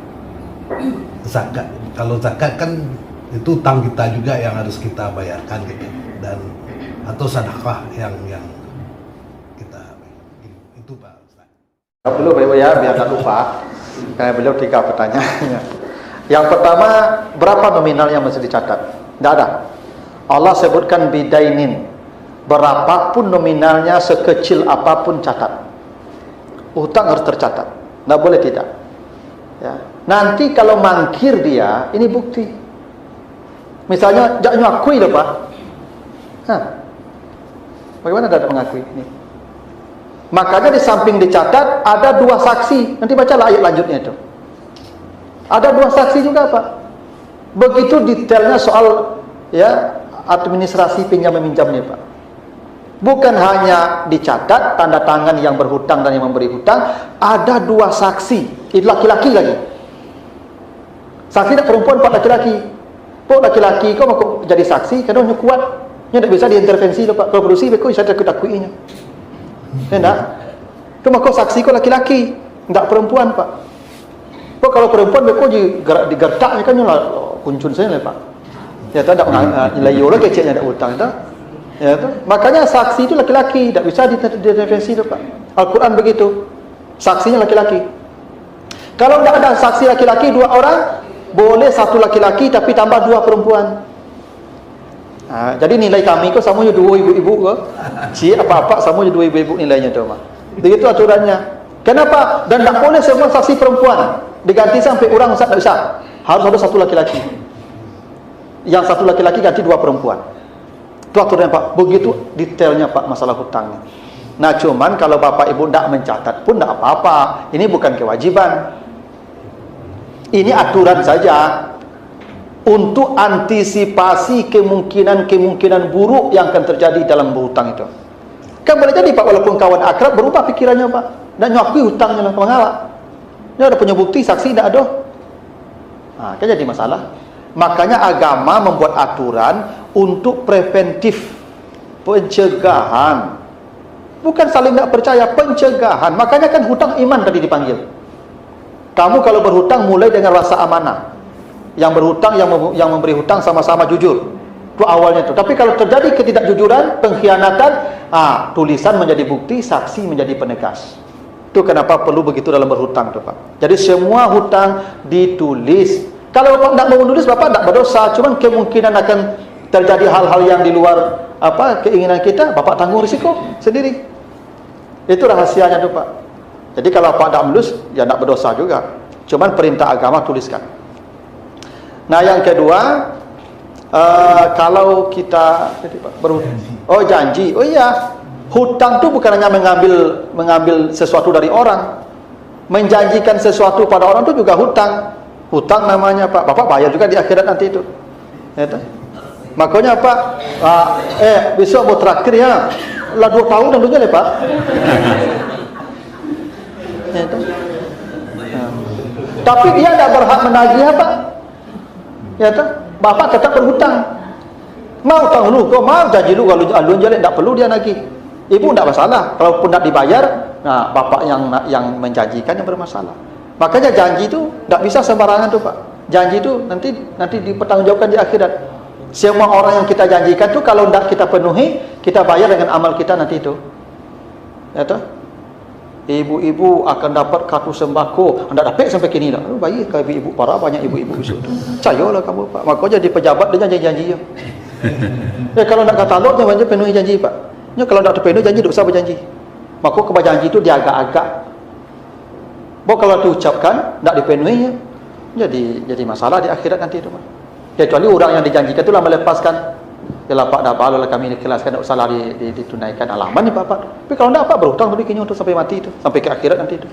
zakat, kalau zakat kan itu utang kita juga yang harus kita bayarkan gitu, dan atau sedekah yang kita itu Pak Ustaz. Dulu Pak Ibu ya, biar tak lupa. Karena beliau 3 pertanyaan. Yang pertama, berapa nominal yang mesti dicatat? Tidak ada. Allah sebutkan bidainin. Berapapun nominalnya, sekecil apapun catat. Hutang harus tercatat. Tidak boleh tidak. Ya. Nanti kalau mangkir dia, ini bukti. Misalnya, jak nyakui loh Pak. Bagaimana ada mengakui ini? Makanya di samping dicatat, ada 2 saksi. Nanti bacalah ayat lanjutnya itu. Ada 2 saksi juga Pak. Begitu detailnya soal ya administrasi pinjam meminjamnya Pak. Bukan hanya dicatat tanda tangan yang berhutang dan yang memberi hutang, ada 2 saksi. Itu laki-laki lagi. Saksi tak perempuan, Pak laki-laki. Pak laki-laki kau mau jadi saksi, kadang kuat. Nya tak bisa diintervensi loh Pak. Kalau produksi kau bisa takut-takuinya. Tidak. Cuma kau saksi kau laki-laki, tidak perempuan Pak. Kok kalau perempuan beko digertaknya kan nyala kuncun saya Pak. Ya tak ada layo lagi kecilnya ada utang tak. Ya tu. Makanya saksi itu laki-laki, tak bisa diintervensi tu Pak. Al-Quran begitu. Saksinya laki-laki. Kalau tidak ada saksi laki-laki 2 orang, boleh 1 laki-laki tapi tambah 2 perempuan. Jadi nilai kami kau sama je 2 ibu-ibu ke. Cik apa-apa sama je 2 ibu-ibu nilainya tu, Mak. Begitu aturannya. Kenapa? Dan tak boleh semua saksi perempuan. Diganti sampai orang Ustaz tak bisa. Harus ada satu laki-laki. Yang satu laki-laki ganti 2 perempuan. Itu aturannya, Pak. Begitu detailnya, Pak, masalah hutangnya. Nah, cuman kalau bapak ibu tak mencatat pun tak apa-apa. Ini bukan kewajiban. Ini aturan saja. Untuk antisipasi kemungkinan-kemungkinan buruk yang akan terjadi dalam berhutang itu. Kan boleh jadi, Pak, walaupun kawan akrab berubah pikirannya, Pak. Dan nyakui hutangnya lah, mengapa? Dia ada punya bukti, saksi tak ada. Kan jadi masalah. Makanya agama membuat aturan untuk preventif, pencegahan. Bukan saling tak percaya, pencegahan. Makanya kan hutang iman tadi dipanggil. Kamu kalau berhutang mulai dengan rasa amanah. Yang berhutang, yang memberi hutang sama-sama jujur. Itu awalnya itu. Tapi kalau terjadi ketidakjujuran, pengkhianatan, tulisan menjadi bukti, saksi menjadi penegas. Itu kenapa perlu begitu dalam berhutang tu, Pak. Jadi semua hutang ditulis. Kalau Bapak tidak mau menulis, Bapak tidak berdosa. Cuman kemungkinan akan terjadi hal-hal yang di luar keinginan kita, Bapak tanggung risiko sendiri. Itu rahasianya tu, Pak. Jadi kalau Bapak tidak menulis, ya tidak berdosa juga. Cuman perintah agama tuliskan. Nah, yang kedua, kalau kita janji. Oh iya, hutang tu bukan hanya mengambil sesuatu dari orang. Menjanjikan sesuatu pada orang tu juga hutang. Hutang namanya, Pak. Bapak bayar juga di akhirat nanti itu. Ya, makanya, Pak, besok mau traktir ya. Lah 2 tahun tentunya le, Pak. Ya, tapi dia tidak berhak menagih, Pak. Ya, Bapak tetap berhutang. Mau hutang lu, kau mau janji lu, kalau alun jelek tak perlu dia nagih. Ibu tak masalah. Kalaupun tak dibayar, bapak yang menjanjikan yang bermasalah. Makanya janji itu tak bisa sembarangan tu, Pak. Janji itu nanti dipertanggungjawabkan di akhirat. Semua orang yang kita janjikan tu kalau tak kita penuhi, kita bayar dengan amal kita nanti itu. Ya tu? Ibu-ibu akan dapat kartu sembako. Anda dapat sampai kini lah. Baik ke ibu-ibu, para banyak ibu-ibu besok tu. Percayalah kamu, Pak. Makanya jadi pejabat dia janji-janji ya. Kalau nak katalog jangan penuhi janji, Pak. Kalau tak terpenuhi janji, tak usah berjanji. Maka kebajanji itu dia agak-agak. Bahawa kalau diucapkan tak dipenuhi, jadi masalah di akhirat nanti itu, Pak. Kecuali orang yang dijanjikan itulah melepaskan. Yalah, Pak, dah bahagilah kami ikhlaskan, tak usahlah ditunaikan alaman ni, Pak. Tapi kalau tak, Pak, berhutang tapi kini untuk sampai mati itu, sampai ke akhirat nanti itu.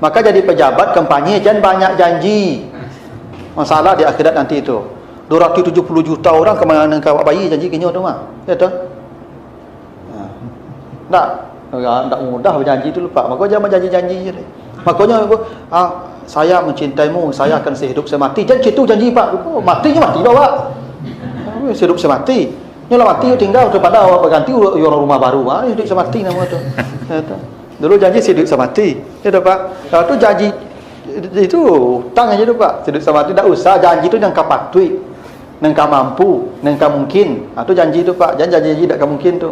Maka jadi pejabat kampanye jangan banyak janji. Masalah di akhirat nanti itu. 270 juta orang kemana kawak bayi janji kini tu, Mak. Ya tu. Tak mudah berjanji tu, Pak. Maka jangan janji-janji je. Makanya saya mencintaimu, saya akan sehidup semati. Jangan situ janji, Pak. Matinya mati dah, Pak. Sehidup semati. Nyolah mati tinggal daripada awak berganti orang rumah baru. Hidup semati nama tu. Dulu janji hidup semati. Ya dah, Pak. Kalau tu janji itu hutang aja tu, Pak. Hidup semati tak usah janji tu yang kau patut, yang kau mampu, yang kau mungkin. Tu janji tu, Pak. Jangan janji tak kau mungkin tu.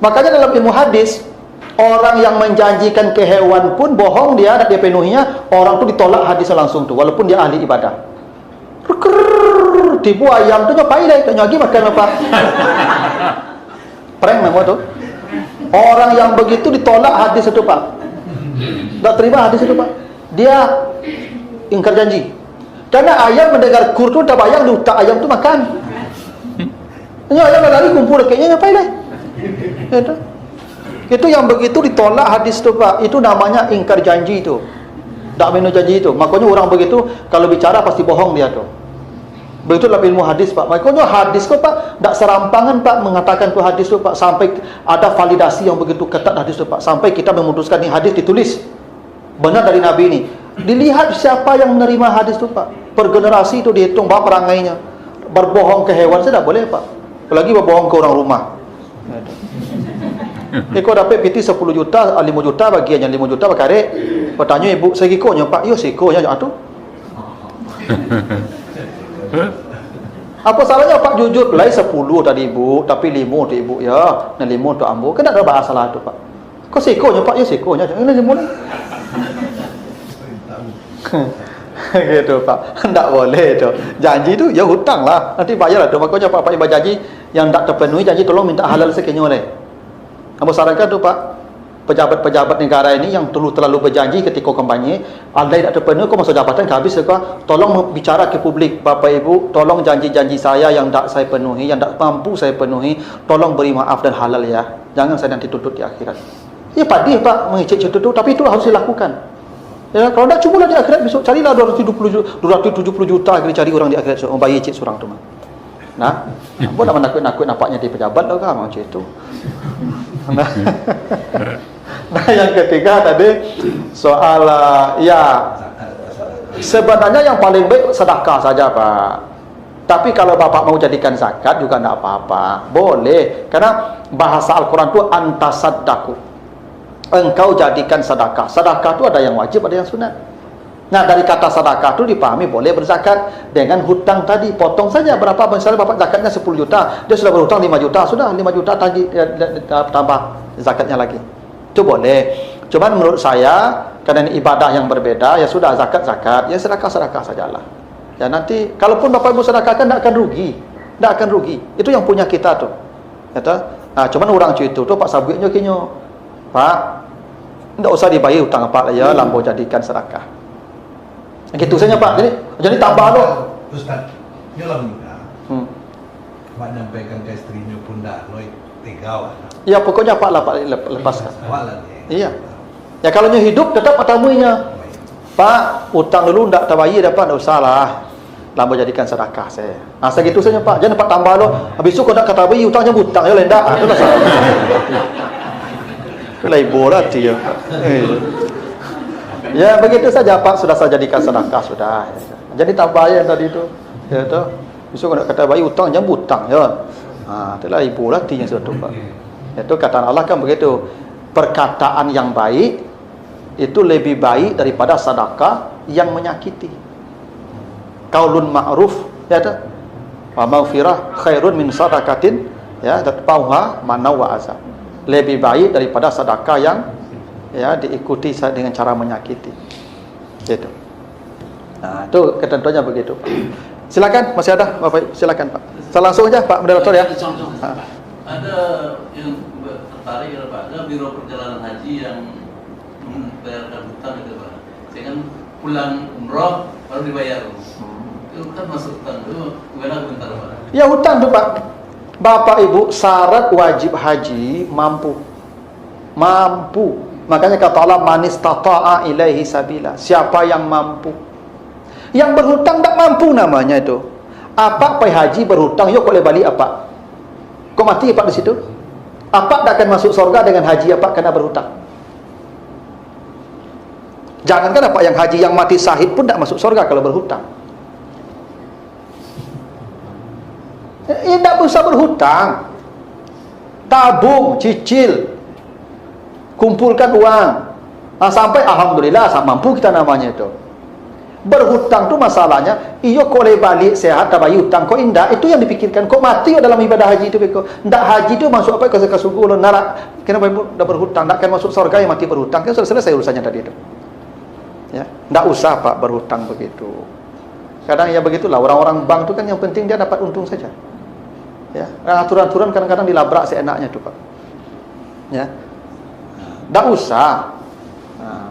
Makanya dalam ilmu hadis, orang yang menjanjikan ke hewan pun bohong dia, tak dia penuhinya, orang tu ditolak hadisnya langsung tu, walaupun dia ahli ibadah. Tibu ayam tu nyopai dah, tak nyagi makan apa. Prank nama tu. Orang yang begitu ditolak hadis itu, Pak. Tak terima hadis itu, Pak. Dia ingkar janji. Karena ayam mendengar kur tu dah bayang tak ayam tu makan. Ayam lari kumpul kayaknya nyopai dah. Itu yang begitu ditolak hadis tu, Pak. Itu namanya ingkar janji tu. Tak minum janji itu. Makanya orang begitu kalau bicara pasti bohong dia tu. Begitu dalam ilmu hadis, Pak. Makanya hadis tu, Pak, tak serampangan, Pak, mengatakan tu hadis tu, Pak, sampai ada validasi yang begitu ketat hadis tu, Pak. Sampai kita memutuskan ni hadis ditulis benar dari Nabi ni. Dilihat siapa yang menerima hadis tu, Pak. Per generasi tu dihitung berapa perangainya. Berbohong ke hewan saya tak boleh, Pak. Apalagi berbohong ke orang rumah. Kau dapat PT 10 juta, 5 juta bagiannya 5 juta berkarek. Bertanya ibu, segikonya, Pak. Ya, segikonya tu. Apa salahnya, Pak, jujur belai 10 tadi ibu, tapi 5 tu ibu ya, dan 5 tu ambo. Kan tak ada bahasa salah tu, Pak. Kau sekonya, Pak, ya sekonya. Jangan 5 ni. Gitu Pak. Tak boleh tu. Janji tu ya hutang lah. Nanti bayar lah tu. Makanya Pak ibu janji yang tak terpenuhi, janji tolong minta halal sikitnya oleh. Kamu sarankan tu Pak, pejabat-pejabat negara ini yang terlalu berjanji ketika kampanye, ada yang tak terpenuhi, kau masuk jabatan habis kau tolong bicara ke publik, Bapak Ibu, tolong janji-janji saya yang tak saya penuhi, yang tak mampu saya penuhi, tolong beri maaf dan halal ya. Jangan saya nanti tuntut di akhirat. Ya padih Pak mengicik itu, tapi itu harus dilakukan. Ya, kalau tak cubalah di akhirat besok, carilah 270 juta kena cari orang di akhirat, so, bayi cik seorang tu mah. Nah, apa nak menakut-nakut nampaknya di pejabat lah kan macam itu. Nah, yang ketiga tadi soal ya sebenarnya yang paling baik sedekah saja Pak. Tapi kalau Bapak mau jadikan zakat juga tidak apa-apa, boleh. Karena bahasa Al-Quran itu antasaddaku, engkau jadikan sedekah. Sedekah itu ada yang wajib, ada yang sunat. Nah, dari kata sedekah itu dipahami boleh berzakat. Dengan hutang tadi, potong saja berapa. Misalnya Bapak zakatnya 10 juta, dia sudah berhutang 5 juta, sudah 5 juta tambah zakatnya lagi. Itu boleh. Cuman menurut saya, karena ini ibadah yang berbeda, ya sudah zakat-zakat, ya sedekah-sedekah sajalah. Ya nanti, kalaupun Bapak Ibu sedekahkan, tidak akan rugi. Tidak akan rugi. Itu yang punya kita tuh. Nah, cuman orang cuitu tuh Pak Sabuiknya kinyo, Pak, tidak usah dibayar hutang apa ya, lambo jadikan sedekah. Gitu saja Pak. Jadi tambah loh. Ustaz, nyolah juga. Pak nyampaikan ke istrinya pun dah loy tegau. Ya pokoknya Pak lah Pak lepaskan. Iya. Ya kalau nya hidup tetap atamuinya. Pak, utang dulu ndak tabayar dapat enggak usah lah. Lambo jadikan sedekah saya. Nah, segitu saja Pak. Jangan dapat tambah loh. Habis itu kau nak kata bayar hutangnya hutang ya lendak. Ah, itulah salah. Itulah ibu lah dia. Ya begitu saja Pak, sudah saya jadikan sedekah sudah. Jadi tak bayar tadi itu. Ya tu. Besok nak kata bayar hutang jangan hutang ya. Itulah ibu lah yang sudah Pak. Itu kata Allah kan begitu. Perkataan yang baik itu lebih baik daripada sedekah yang menyakiti. Qaulun ma'ruf ya tu. Wa maghfirah khairun min sadaqatin ya tatbauha manaw wa azab. Lebih baik daripada sedekah yang ya diikuti dengan cara menyakiti. Gitu. Nah, itu ketentuannya begitu. Silakan, masih ada Bapak, silakan Pak. Saya langsung aja Pak Moderator ya. Ada yang tertarik ya Pak, ada biro perjalanan haji yang membayarkan hutang itu Pak. Saya kan pulang umroh baru dibayar. Itu kan masuk hutang itu gimana komentar Pak? Ya hutang tuh Pak. Bapak Ibu syarat wajib haji mampu. Makanya kata Allah manis tata'a ilaihi sabila. Siapa yang mampu. Yang berhutang tak mampu namanya itu. Apa pai haji berhutang, yuk boleh balik apa? Kau mati Pak di situ? Apa tak akan masuk surga dengan haji apa karena berhutang? Jangankan apa yang haji yang mati syahid pun tak masuk surga kalau berhutang. Tak usah berhutang. Tabung, cicil, kumpulkan uang sampai alhamdulillah mampu kita namanya itu. Berhutang tu masalahnya iyo kau boleh balik sehat tak bayar hutang kau indah, itu yang dipikirkan. Kau mati dalam ibadah haji itu kau ndak haji tu masuk apa ke surga lo narak. Kenapa ibu dah berhutang tak akan masuk surga yang mati berhutang kan sudah selesai urusannya tadi itu. Ya, ndak usah Pak berhutang begitu. Kadang ya begitulah orang-orang bank tu kan yang penting dia dapat untung saja. Ya, aturan-aturan kadang-kadang dilabrak seenaknya tu Pak. Ya. Tak usah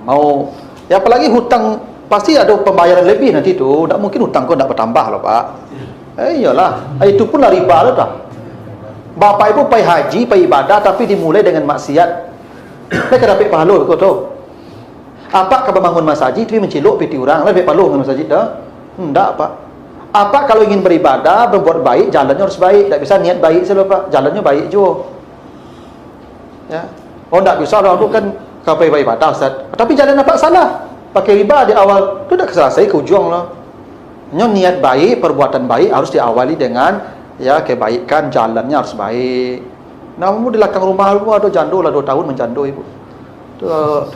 mau ya, apalagi hutang pasti ada pembayaran lebih nanti tu. Tak mungkin hutang kau tak bertambah loh Pak. Iyalah, itu pun lah riba lah dah. Bapak Ibu pergi haji, pergi ibadah tapi dimulai dengan maksiat, mereka dapat pahala kau tahu. Apa kau bangun masjid tapi menciluk piti orang, dapat pahala dengan masjid dah? Tak Pak. Apa kalau ingin beribadah, berbuat baik, jalannya harus baik. Tak bisa niat baik saja Pak, jalannya baik juga. Ya. Oh tak bisa orang tu kan kau pergi ibadah Ustaz. Tapi jalan nampak salah. Pakai riba di awal tu dah selesai ke ujung lah. Niat baik, perbuatan baik harus diawali dengan ya kebaikan, jalannya harus baik. Namun di belakang rumah lu ada jando lah 2 tahun menjando ibu. Tu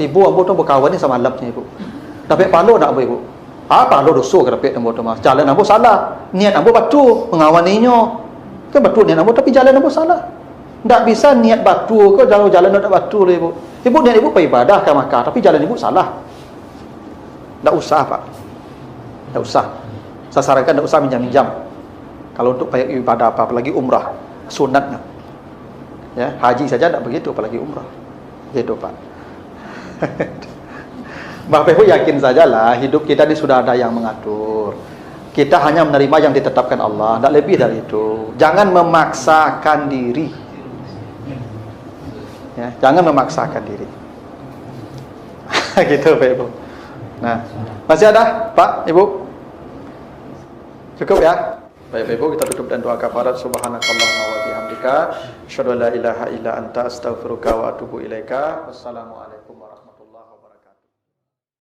ibu ambo tu berkawan ni sama lapnya ibu. Dapat palo nak ibu. Palo dosa ke dapat ambo tu mas. Jalan ambo salah. Niat ambo batu mengawaninya. Kan betul niat ambo tapi jalan ambo salah. Tak bisa niat batu ke jalan tak batu lah ibu. Ibu niat ibu pergi ibadah ke Makkah tapi jalan ibu salah. Tak usah Pak. Tidak usah. Saya sarankan tidak usah minjam-minjam. Kalau untuk ibadah apa, apalagi umrah, sunatnya. Ya, haji saja tidak begitu, apalagi umrah. Gitu Pak. Bapak Ibu yakin sajalah, hidup kita ini sudah ada yang mengatur. Kita hanya menerima yang ditetapkan Allah, tidak lebih dari itu. Jangan memaksakan diri. Ya, jangan memaksakan diri. Gitu Pak Ibu. Nah, masih ada Pak Ibu? Cukup ya? Baik Ibu, kita tutup dan doa kafarat. Subhanakallahumma wa bihamdika, asyhadu an la ilaha illa anta, astaghfiruka wa atubu ilaika. Wassalamualaikum.